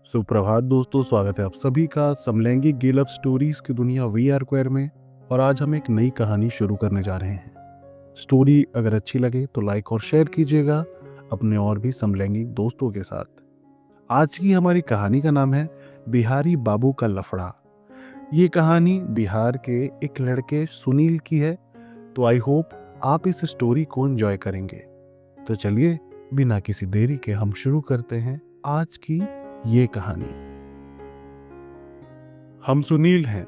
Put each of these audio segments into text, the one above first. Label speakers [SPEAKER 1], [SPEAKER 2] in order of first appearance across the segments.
[SPEAKER 1] सुप्रभात दोस्तों, स्वागत है आप सभी का समलैंगिक गेल अप स्टोरीज की दुनिया वीआर क्वेयर में। और आज हम एक नई कहानी शुरू करने जा रहे हैं। स्टोरी अगर अच्छी लगे तो लाइक और शेयर कीजिएगा अपने और भी समलैंगिक दोस्तों के साथ। आज की हमारी कहानी का नाम है बिहारी बाबू का लफड़ा। ये कहानी बिहार के एक लड़के सुनील की है। तो आई होप आप इस स्टोरी को एंजॉय करेंगे। तो चलिए बिना किसी देरी के हम शुरू करते हैं आज की ये कहानी। हम सुनील हैं,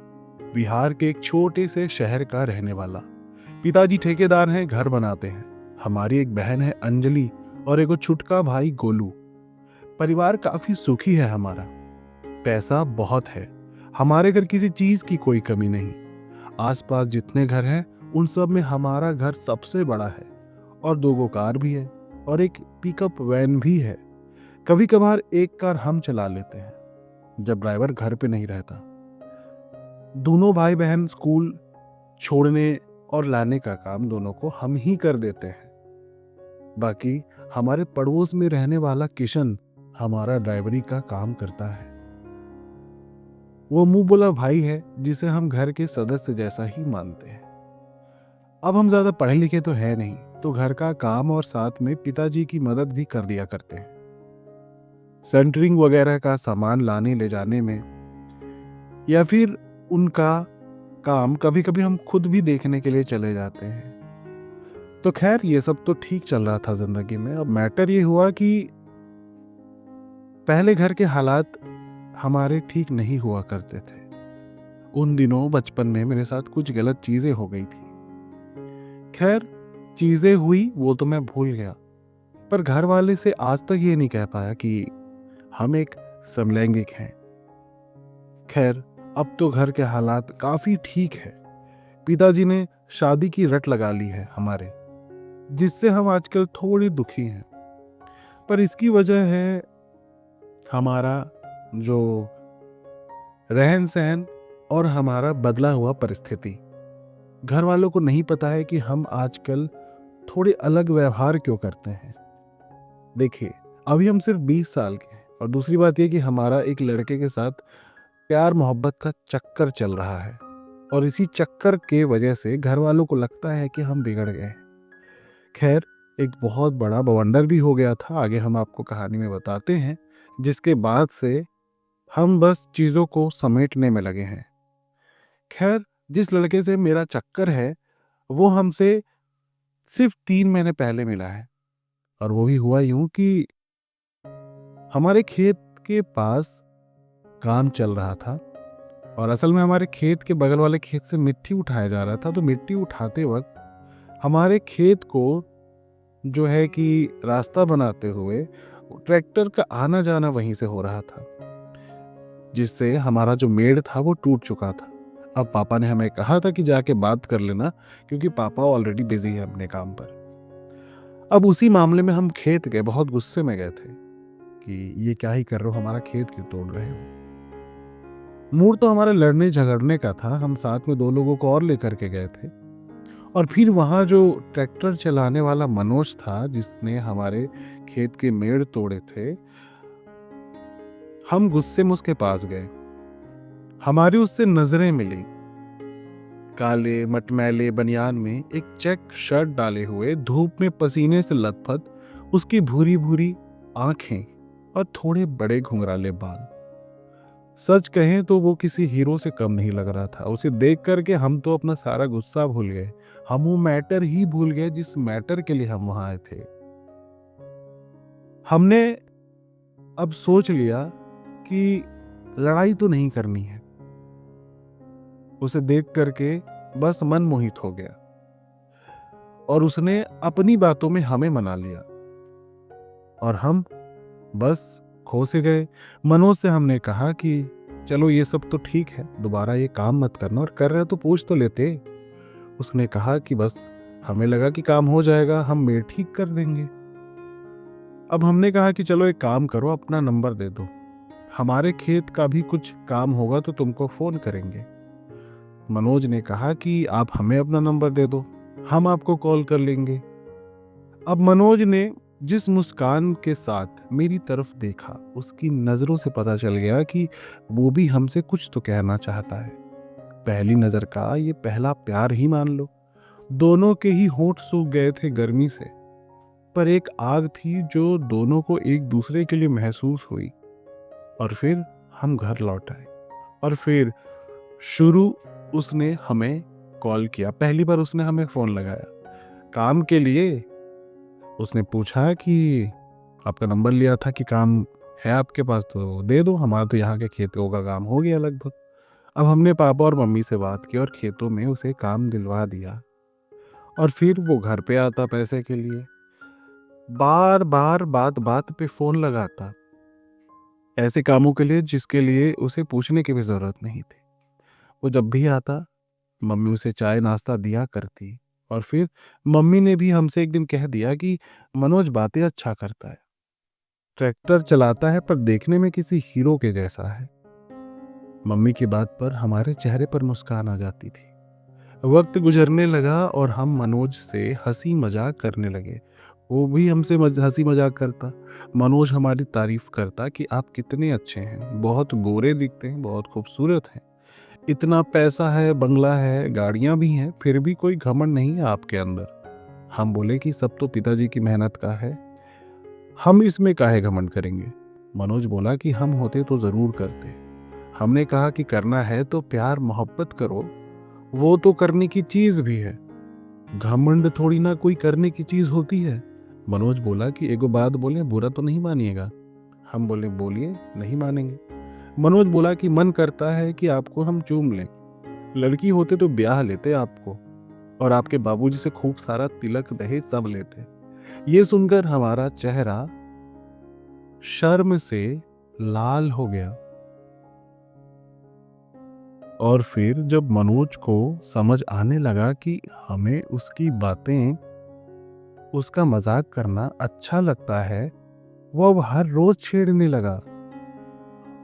[SPEAKER 1] बिहार के एक छोटे से शहर का रहने वाला। पिताजी ठेकेदार हैं, घर बनाते हैं। हमारी एक बहन है अंजलि और एक छुटका भाई गोलू। परिवार काफी सुखी है हमारा। पैसा बहुत है, हमारे घर किसी चीज की कोई कमी नहीं। आसपास जितने घर हैं उन सब में हमारा घर सबसे बड़ा है और 2 कार भी है और एक पिकअप वैन भी है। कभी कभार एक कार हम चला लेते हैं जब ड्राइवर घर पे नहीं रहता। दोनों भाई बहन स्कूल छोड़ने और लाने का काम दोनों को हम ही कर देते हैं। बाकी हमारे पड़ोस में रहने वाला किशन हमारा ड्राइवरी का काम करता है। वो मुंह बोला भाई है जिसे हम घर के सदस्य जैसा ही मानते हैं। अब हम ज्यादा पढ़े लिखे तो है नहीं, तो घर का काम और साथ में पिताजी की मदद भी कर दिया करते हैं। सेंटरिंग वगैरह का सामान लाने ले जाने में या फिर उनका काम कभी कभी हम खुद भी देखने के लिए चले जाते हैं। तो खैर ये सब तो ठीक चल रहा था जिंदगी में। अब मैटर ये हुआ कि पहले घर के हालात हमारे ठीक नहीं हुआ करते थे। उन दिनों बचपन में मेरे साथ कुछ गलत चीजें हो गई थी। खैर चीजें हुई वो तो मैं भूल गया, पर घर वाले से आज तक ये नहीं कह पाया कि हम एक समलैंगिक हैं। खैर अब तो घर के हालात काफी ठीक है। पिताजी ने शादी की रट लगा ली है हमारे, जिससे हम आजकल थोड़ी दुखी हैं। पर इसकी वजह है हमारा जो रहन सहन और हमारा बदला हुआ परिस्थिति। घर वालों को नहीं पता है कि हम आजकल थोड़े अलग व्यवहार क्यों करते हैं। देखिए अभी हम सिर्फ 20 साल के हैं और दूसरी बात यह कि हमारा एक लड़के के साथ प्यार मोहब्बत का चक्कर चल रहा है और इसी चक्कर के वजह से घर वालों को लगता है कि हम बिगड़ गए हैं। खैर एक बहुत बड़ा बवंडर भी हो गया था, आगे हम आपको कहानी में बताते हैं, जिसके बाद से हम बस चीजों को समेटने में लगे हैं। खैर जिस लड़के से मेरा चक्कर है वो हमसे सिर्फ 3 महीने पहले मिला है। और वो भी हुआ यूं कि हमारे खेत के पास काम चल रहा था और असल में हमारे खेत के बगल वाले खेत से मिट्टी उठाया जा रहा था। तो मिट्टी उठाते वक्त हमारे खेत को जो है कि रास्ता बनाते हुए ट्रैक्टर का आना जाना वहीं से हो रहा था, जिससे हमारा जो मेड़ था वो टूट चुका था। अब पापा ने हमें कहा था कि जाके बात कर लेना, क्योंकि पापा ऑलरेडी बिजी है अपने काम पर। अब उसी मामले में हम खेत गए, बहुत गुस्से में गए थे कि ये क्या ही कर रहे हो, हमारा खेत क्यों तोड़ रहे हो। मूड तो हमारा लड़ने झगड़ने का था। हम साथ में 2 लोगों को और लेकर के गए थे। और फिर वहां जो ट्रैक्टर चलाने वाला मनोज था, जिसने हमारे खेत के मेड़ तोड़े थे, हम गुस्से में उसके पास गए। हमारी उससे नजरें मिली। काले मटमैले बनियान में एक चेक शर्ट डाले हुए, धूप में पसीने से लथपथ, उसकी भूरी भूरी आंखें और थोड़े बड़े घुंघराले बाल। सच कहें तो वो किसी हीरो से कम नहीं लग रहा था। उसे देख करके हम तो अपना सारा गुस्सा भूल गए। हम वो मैटर ही भूल गए जिस मैटर के लिए हम वहां आए थे। हमने अब सोच लिया कि लड़ाई तो नहीं करनी है। उसे देख करके बस मन मोहित हो गया और उसने अपनी बातों में हमें मना लिया और हम बस खो से गए। मनोज से हमने कहा कि चलो ये सब तो ठीक है, दोबारा ये काम मत करना, और कर रहे तो पूछ तो लेते। उसने कहा कि बस हमें लगा कि काम हो जाएगा, हम मेड़ ठीक कर देंगे। अब हमने कहा कि चलो एक काम करो, अपना नंबर दे दो, हमारे खेत का भी कुछ काम होगा तो तुमको फोन करेंगे। मनोज ने कहा कि आप हमें अपना नंबर दे दो, हम आपको कॉल कर लेंगे। अब मनोज ने जिस मुस्कान के साथ मेरी तरफ देखा, उसकी नजरों से पता चल गया कि वो भी हमसे कुछ तो कहना चाहता है। पहली नजर का ये पहला प्यार ही मान लो। दोनों के ही होंठ सूख गए थे गर्मी से, पर एक आग थी जो दोनों को एक दूसरे के लिए महसूस हुई। और फिर हम घर लौट आए और फिर शुरू उसने हमें कॉल किया। पहली बार उसने हमें फोन लगाया काम के लिए। उसने पूछा कि आपका नंबर लिया था कि काम है आपके पास तो दे दो, हमारा तो यहाँ के खेतों का काम हो गया लगभग। अब हमने पापा और मम्मी से बात की और खेतों में उसे काम दिलवा दिया और फिर वो घर पे आता पैसे के लिए। बार बार बात बात पे फोन लगाता, ऐसे कामों के लिए जिसके लिए उसे पूछने की भी जरूरत नहीं थी। वो जब भी आता मम्मी उसे चाय नाश्ता दिया करती। और फिर मम्मी ने भी हमसे एक दिन कह दिया कि मनोज बातें अच्छा करता है, ट्रैक्टर चलाता है पर देखने में किसी हीरो के जैसा है। मम्मी की बात पर हमारे चेहरे पर मुस्कान आ जाती थी। वक्त गुजरने लगा और हम मनोज से हंसी मजाक करने लगे। वो भी हमसे हंसी मजाक करता। मनोज हमारी तारीफ करता कि आप कितने अच्छे हैं, बहुत गोरे दिखते हैं, बहुत खूबसूरत हैं, इतना पैसा है, बंगला है, गाड़ियां भी हैं, फिर भी कोई घमंड नहीं है आपके अंदर। हम बोले कि सब तो पिताजी की मेहनत का है, हम इसमें काहे घमंड करेंगे। मनोज बोला कि हम होते तो जरूर करते। हमने कहा कि करना है तो प्यार मोहब्बत करो, वो तो करने की चीज भी है, घमंड थोड़ी ना कोई करने की चीज होती है। मनोज बोला कि एगो बात बोले, बुरा तो नहीं मानिएगा। हम बोले बोलिए, नहीं मानेंगे। मनोज बोला कि मन करता है कि आपको हम चूम लें, लड़की होते तो ब्याह लेते आपको और आपके बाबूजी से खूब सारा तिलक दहेज सब लेते। ये सुनकर हमारा चेहरा शर्म से लाल हो गया। और फिर जब मनोज को समझ आने लगा कि हमें उसकी बातें, उसका मजाक करना अच्छा लगता है, वो अब हर रोज छेड़ने लगा।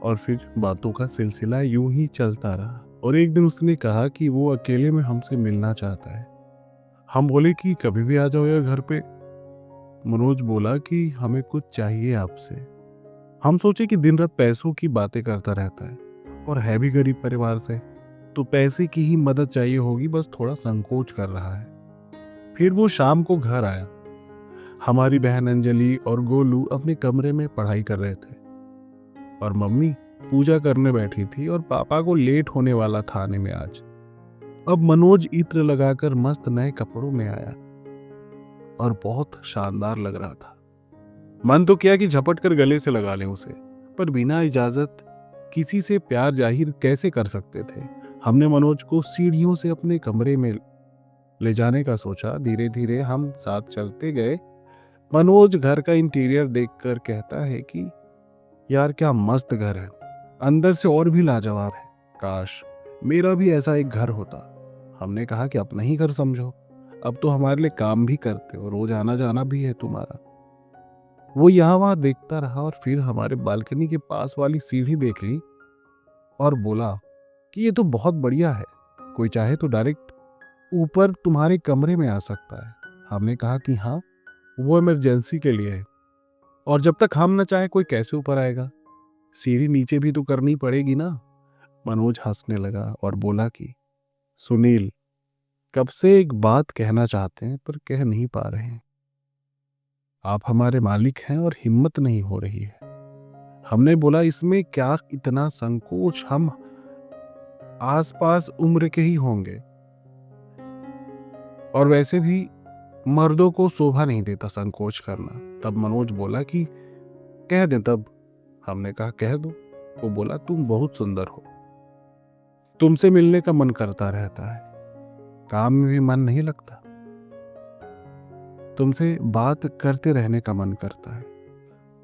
[SPEAKER 1] और फिर बातों का सिलसिला यूं ही चलता रहा और एक दिन उसने कहा कि वो अकेले में हमसे मिलना चाहता है। हम बोले कि कभी भी आ जाओ यार घर पे। मनोज बोला कि हमें कुछ चाहिए आपसे। हम सोचे कि दिन रात पैसों की बातें करता रहता है और है भी गरीब परिवार से, तो पैसे की ही मदद चाहिए होगी, बस थोड़ा संकोच कर रहा है। फिर वो शाम को घर आया। हमारी बहन अंजलि और गोलू अपने कमरे में पढ़ाई कर रहे थे और मम्मी पूजा करने बैठी थी और पापा को लेट होने वाला था आने में आज। अब मनोज इत्र लगाकर मस्त नए कपड़ों में आया और बहुत शानदार लग रहा था। मन तो किया कि झपट कर गले से लगा लें उसे, पर बिना इजाजत किसी से प्यार जाहिर कैसे कर सकते थे। हमने मनोज को सीढ़ियों से अपने कमरे में ले जाने का सोचा। धीरे धीरे हम साथ चलते गए। मनोज घर का इंटीरियर देखकर कहता है कि यार क्या मस्त घर है, अंदर से और भी लाजवाब है, काश मेरा भी ऐसा एक घर होता। हमने कहा कि अपना ही घर समझो, अब तो हमारे लिए काम भी करते हो, रोज आना जाना भी है तुम्हारा। वो यहाँ वहां देखता रहा और फिर हमारे बालकनी के पास वाली सीढ़ी देख ली और बोला कि ये तो बहुत बढ़िया है, कोई चाहे तो डायरेक्ट ऊपर तुम्हारे कमरे में आ सकता है। हमने कहा कि हाँ, वो इमरजेंसी के लिए है और जब तक हम न चाहे कोई कैसे ऊपर आएगा, सीढ़ी नीचे भी तो करनी पड़ेगी ना। मनोज हंसने लगा और बोला कि सुनील, कब से एक बात कहना चाहते हैं पर कह नहीं पा रहे हैं। आप हमारे मालिक हैं और हिम्मत नहीं हो रही है। हमने बोला इसमें क्या इतना संकोच, हम आसपास उम्र के ही होंगे और वैसे भी मर्दों को शोभा नहीं देता संकोच करना। तब मनोज बोला कि कह दें तब। हमने कहा कह दो। वो बोला तुम बहुत सुंदर हो, तुमसे मिलने का मन करता रहता है, काम में भी मन नहीं लगता, तुमसे बात करते रहने का मन करता है।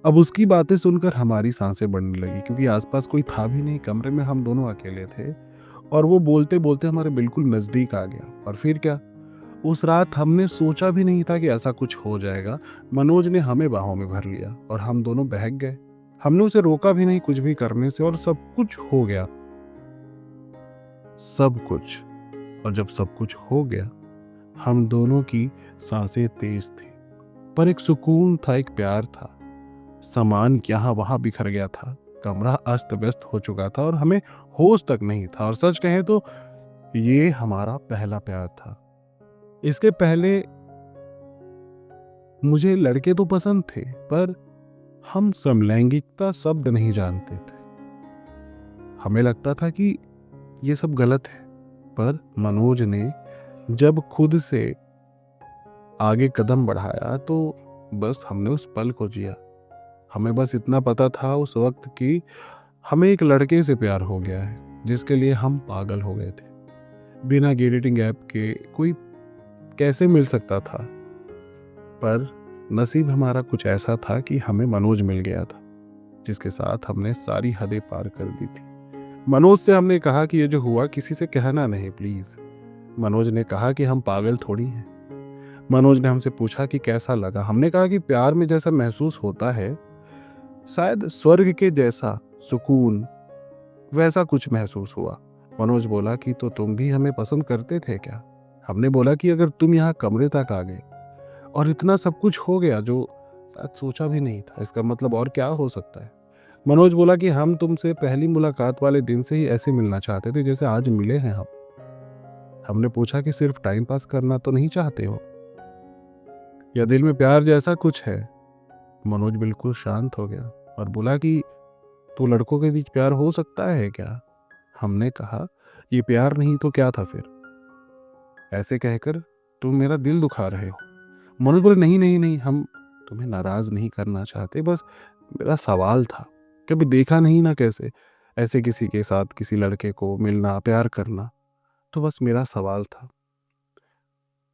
[SPEAKER 1] अब उसकी बातें सुनकर हमारी सांसें बढ़ने लगी क्योंकि आसपास कोई था भी नहीं, कमरे में हम दोनों अकेले थे और वो बोलते बोलते हमारे बिल्कुल नजदीक आ गया। और फिर क्या, उस रात हमने सोचा भी नहीं था कि ऐसा कुछ हो जाएगा। मनोज ने हमें बाहों में भर लिया और हम दोनों बहक गए। हमने उसे रोका भी नहीं कुछ भी करने से और सब कुछ हो गया, सब कुछ। और जब सब कुछ हो गया, हम दोनों की सांसें तेज थी, पर एक सुकून था, एक प्यार था। सामान यहाँ वहां बिखर गया था, कमरा अस्त व्यस्त हो चुका था और हमें होश तक नहीं था। और सच कहें तो ये हमारा पहला प्यार था। इसके पहले मुझे लड़के तो पसंद थे, पर हम समलैंगिकता शब्द नहीं जानते थे। हमें लगता था कि ये सब गलत है, पर मनोज ने जब खुद से आगे कदम बढ़ाया तो बस हमने उस पल को जिया। हमें बस इतना पता था उस वक्त कि हमें एक लड़के से प्यार हो गया है जिसके लिए हम पागल हो गए थे। बिना डेटिंग ऐप के कोई कैसे मिल सकता था, पर नसीब हमारा कुछ ऐसा था कि हमें मनोज मिल गया था जिसके साथ हमने सारी हदें पार कर दी थी। मनोज से हमने कहा कि ये जो हुआ किसी से कहना नहीं प्लीज। मनोज ने कहा कि हम पागल थोड़ी हैं। मनोज ने हमसे पूछा कि कैसा लगा। हमने कहा कि प्यार में जैसा महसूस होता है, शायद स्वर्ग के जैसा सुकून, वैसा कुछ महसूस हुआ। मनोज बोला कि तो तुम भी हमें पसंद करते थे क्या? हमने बोला कि अगर तुम यहाँ कमरे तक आ गए और इतना सब कुछ हो गया जो शायद सोचा भी नहीं था, इसका मतलब और क्या हो सकता है? मनोज बोला कि हम तुमसे पहली मुलाकात वाले दिन से ही ऐसे मिलना चाहते थे जैसे आज मिले हैं हम। हमने पूछा कि सिर्फ टाइम पास करना तो नहीं चाहते हो, या दिल में प्यार जैसा कुछ है? मनोज बिल्कुल शांत हो गया और बोला कि तो लड़कों के बीच प्यार हो सकता है क्या? हमने कहा ये प्यार नहीं तो क्या था फिर? ऐसे कहकर तुम मेरा दिल दुखा रहे हो। मनोज बोले नहीं नहीं नहीं, हम तुम्हें नाराज नहीं करना चाहते, बस मेरा सवाल था। कभी देखा नहीं ना कैसे ऐसे किसी के साथ किसी लड़के को मिलना, प्यार करना, तो बस मेरा सवाल था।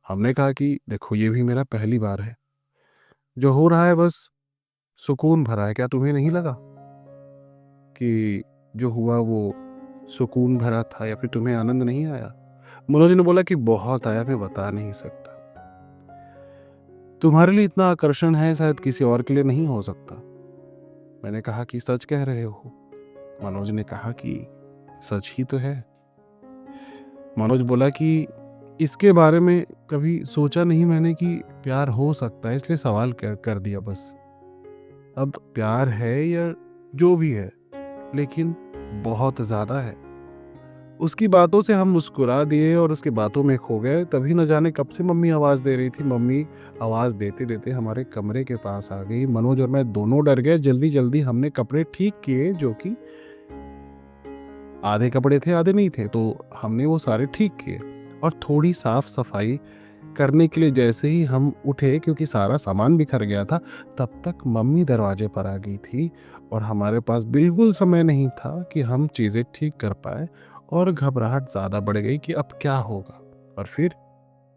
[SPEAKER 1] हमने कहा कि देखो ये भी मेरा पहली बार है, जो हो रहा है बस सुकून भरा है। क्या तुम्हें नहीं लगा कि जो हुआ वो सुकून भरा था, या फिर तुम्हें आनंद नहीं आया? मनोज ने बोला कि बहुत आया, मैं बता नहीं सकता। तुम्हारे लिए इतना आकर्षण है शायद किसी और के लिए नहीं हो सकता। मैंने कहा कि सच कह रहे हो। मनोज ने कहा कि सच ही तो है। मनोज बोला कि इसके बारे में कभी सोचा नहीं मैंने कि प्यार हो सकता है, इसलिए सवाल कर दिया बस। अब प्यार है या जो भी है, लेकिन बहुत ज्यादा है। उसकी बातों से हम मुस्कुरा दिए और उसकी बातों में खो गए। तभी न जाने कब से मम्मी आवाज दे रही थी। मम्मी आवाज देते देते हमारे कमरे के पास आ गई। मनोज और मैं दोनों डर गए। जल्दी जल्दी हमने कपड़े ठीक किए, जो कि आधे कपड़े थे आधे नहीं थे, तो हमने वो सारे ठीक किए। और थोड़ी साफ सफाई करने के लिए जैसे ही हम उठे, क्योंकि सारा सामान बिखर गया था, तब तक मम्मी दरवाजे पर आ गई थी और हमारे पास बिल्कुल समय नहीं था कि हम चीजें ठीक कर पाए। और घबराहट ज्यादा बढ़ गई कि अब क्या होगा। और फिर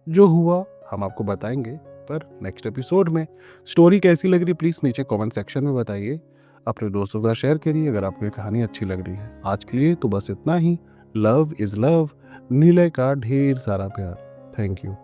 [SPEAKER 1] जो हुआ हम आपको बताएंगे, पर नेक्स्ट एपिसोड में। स्टोरी कैसी लग रही प्लीज नीचे कमेंट सेक्शन में बताइए। अपने दोस्तों का शेयर करिए अगर आपको ये कहानी अच्छी लग रही है। आज के लिए तो बस इतना ही। Love is love. नीले का ढेर सारा प्यार। Thank you.